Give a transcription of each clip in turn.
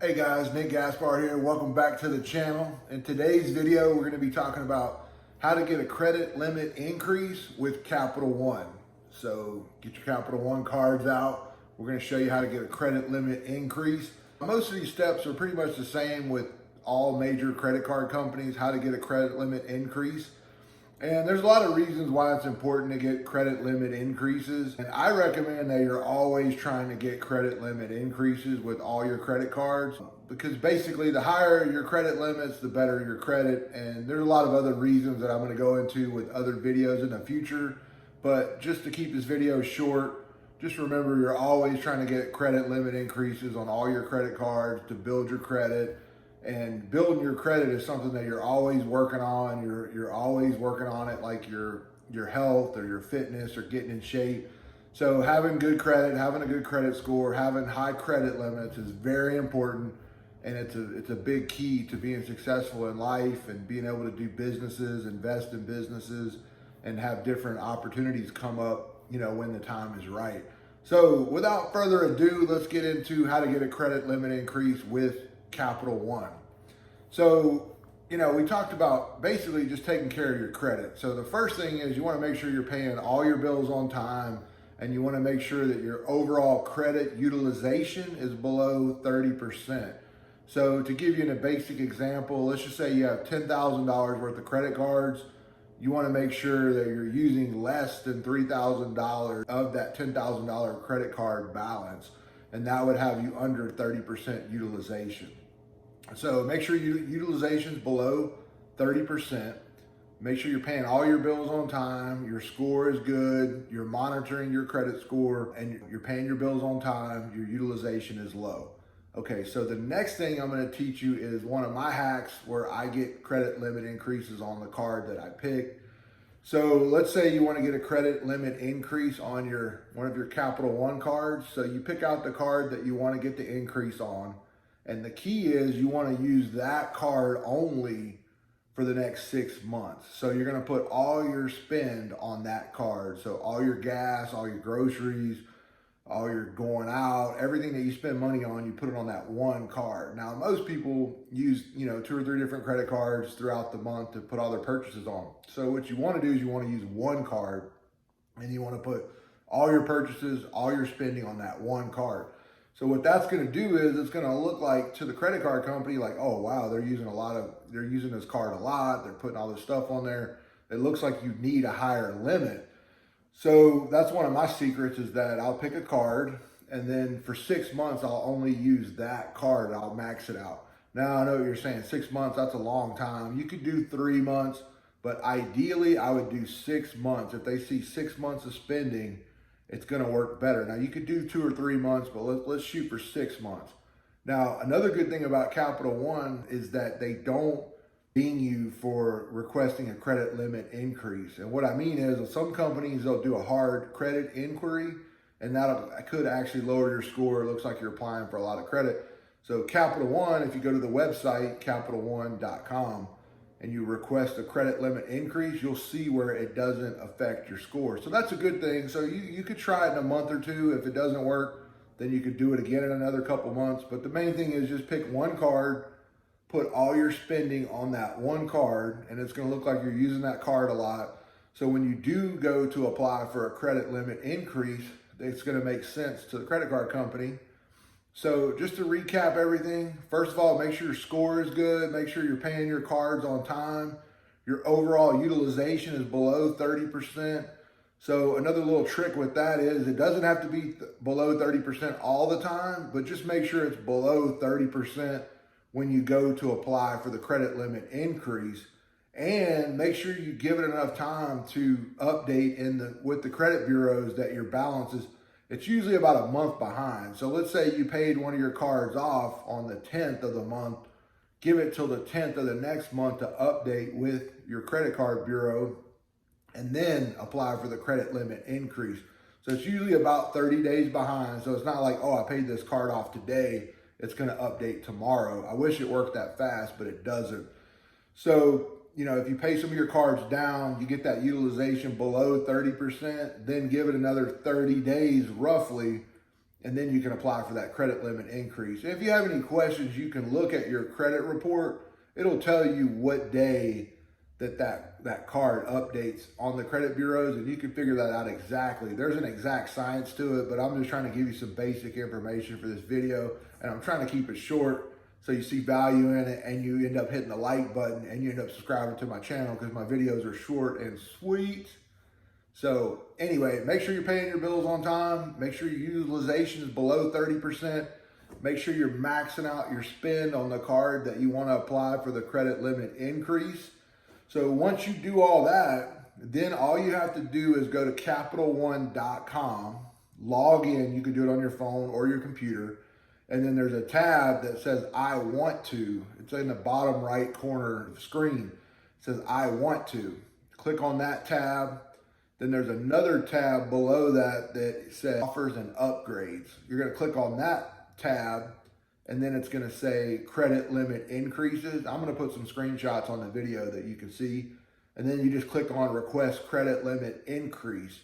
Hey guys, Nick Gaspard here. Welcome back to the channel. In today's video, we're going to be talking about how to get a credit limit increase with Capital One. So get your Capital One cards out. We're going to show you how to get a credit limit increase. Most of these steps are pretty much the same with all major credit card companies, how to get a credit limit increase. And there's a lot of reasons why it's important to get credit limit increases. And I recommend that you're always trying to get credit limit increases with all your credit cards, because basically the higher your credit limits, the better your credit. And there's a lot of other reasons that I'm going to go into with other videos in the future. But just to keep this video short, just remember you're always trying to get credit limit increases on all your credit cards to build your credit. And building your credit is something that you're always working on. You're always working on it, like your health or your fitness or getting in shape. So having good credit, having a good credit score, having high credit limits is very important, and it's a big key to being successful in life and being able to do businesses, invest in businesses, and have different opportunities come up, when the time is right. So without further ado, let's get into how to get a credit limit increase with Capital One. So, we talked about basically just taking care of your credit. So the first thing is you want to make sure you're paying all your bills on time, and you want to make sure that your overall credit utilization is below 30%. So to give you a basic example, let's just say you have $10,000 worth of credit cards. You want to make sure that you're using less than $3,000 of that $10,000 credit card balance, and that would have you under 30% utilization. So make sure your utilization is below 30%. Make sure you're paying all your bills on time. Your score is good. You're monitoring your credit score, and you're paying your bills on time. Your utilization is low. Okay, so the next thing I'm going to teach you is one of my hacks where I get credit limit increases on the card that I pick. So let's say you want to get a credit limit increase on one of your Capital One cards. So you pick out the card that you want to get the increase on. And the key is you want to use that card only for the next 6 months. So you're going to put all your spend on that card. So all your gas, all your groceries, all your going out, everything that you spend money on, you put it on that one card. Now, most people use, 2 or 3 different credit cards throughout the month to put all their purchases on. So what you want to do is you want to use one card, and you want to put all your purchases, all your spending on that one card. So what that's going to do is it's going to look like to the credit card company, like, oh, wow, they're using this card a lot. They're putting all this stuff on there. It looks like you need a higher limit. So that's one of my secrets, is that I'll pick a card, and then for 6 months, I'll only use that card. I'll max it out. Now, I know what you're saying. 6 months, that's a long time. You could do 3 months, but ideally I would do 6 months. If they see 6 months of spending, it's going to work better. Now, you could do 2 or 3 months, but let's shoot for 6 months. Now, another good thing about Capital One is that they don't ding you for requesting a credit limit increase. And what I mean is, some companies, they'll do a hard credit inquiry, and that could actually lower your score. It looks like you're applying for a lot of credit. So Capital One, if you go to the website, CapitalOne.com, and you request a credit limit increase, you'll see where it doesn't affect your score. So that's a good thing. So you could try it in a month or two. If it doesn't work, then you could do it again in another couple months. But the main thing is just pick one card, put all your spending on that one card, and it's going to look like you're using that card a lot. So when you do go to apply for a credit limit increase, it's going to make sense to the credit card company. So just to recap everything, first of all, make sure your score is good. Make sure you're paying your cards on time. Your overall utilization is below 30%. So another little trick with that is it doesn't have to be below 30% all the time, but just make sure it's below 30% when you go to apply for the credit limit increase. And make sure you give it enough time to update with the credit bureaus that your balance is. It's usually about a month behind. So let's say you paid one of your cards off on the 10th of the month. Give it till the 10th of the next month to update with your credit card bureau, and then apply for the credit limit increase. So it's usually about 30 days behind. So it's not like, oh, I paid this card off today, it's going to update tomorrow. I wish it worked that fast, but it doesn't. So if you pay some of your cards down, you get that utilization below 30%, then give it another 30 days roughly, and then you can apply for that credit limit increase. If you have any questions, you can look at your credit report. It'll tell you what day that card updates on the credit bureaus, and you can figure that out exactly. There's an exact science to it, but I'm just trying to give you some basic information for this video, and I'm trying to keep it short so you see value in it and you end up hitting the like button and you end up subscribing to my channel because my videos are short and sweet. So anyway, make sure you're paying your bills on time. Make sure your utilization is below 30%. Make sure you're maxing out your spend on the card that you want to apply for the credit limit increase. So once you do all that, then all you have to do is go to CapitalOne.com, log in. You can do it on your phone or your computer. And then there's a tab that says, I want to. It's in the bottom right corner of the screen. It says, I want to. Click on that tab. Then there's another tab below that that says offers and upgrades. You're going to click on that tab, and then it's going to say credit limit increases. I'm going to put some screenshots on the video that you can see. And then you just click on request credit limit increase.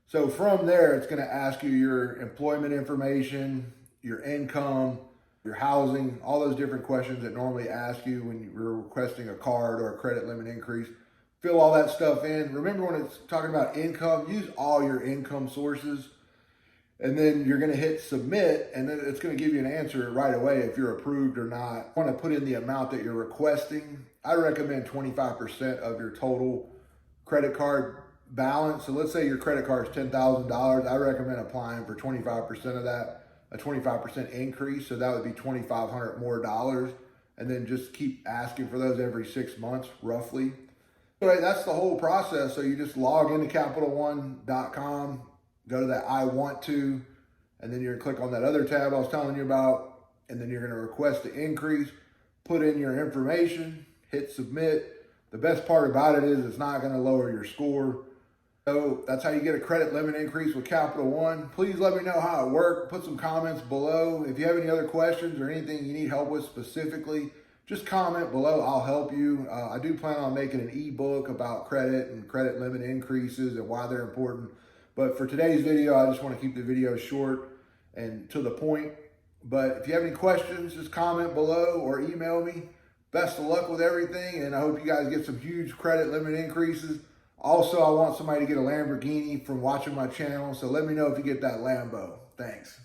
So from there, it's going to ask you your employment information, your income, your housing, all those different questions that normally ask you when you're requesting a card or a credit limit increase. Fill all that stuff in. Remember, when it's talking about income, use all your income sources. And then you're going to hit submit, and then it's going to give you an answer right away if you're approved or not. You want to put in the amount that you're requesting. I recommend 25% of your total credit card balance. So let's say your credit card is $10,000. I recommend applying for 25% of that, a 25% increase. So that would be $2,500 more dollars. And then just keep asking for those every 6 months, roughly. Anyway, that's the whole process. So you just log into CapitalOne.com, go to that I want to, and then you're gonna click on that other tab I was telling you about, and then you're gonna request the increase, put in your information, hit submit. The best part about it is it's not gonna lower your score. So that's how you get a credit limit increase with Capital One. Please let me know how it worked. Put some comments below. If you have any other questions or anything you need help with specifically, just comment below, I'll help you. I do plan on making an ebook about credit and credit limit increases and why they're important. But for today's video, I just want to keep the video short and to the point. But if you have any questions, just comment below or email me. Best of luck with everything, and I hope you guys get some huge credit limit increases. Also, I want somebody to get a Lamborghini from watching my channel, so let me know if you get that Lambo. Thanks.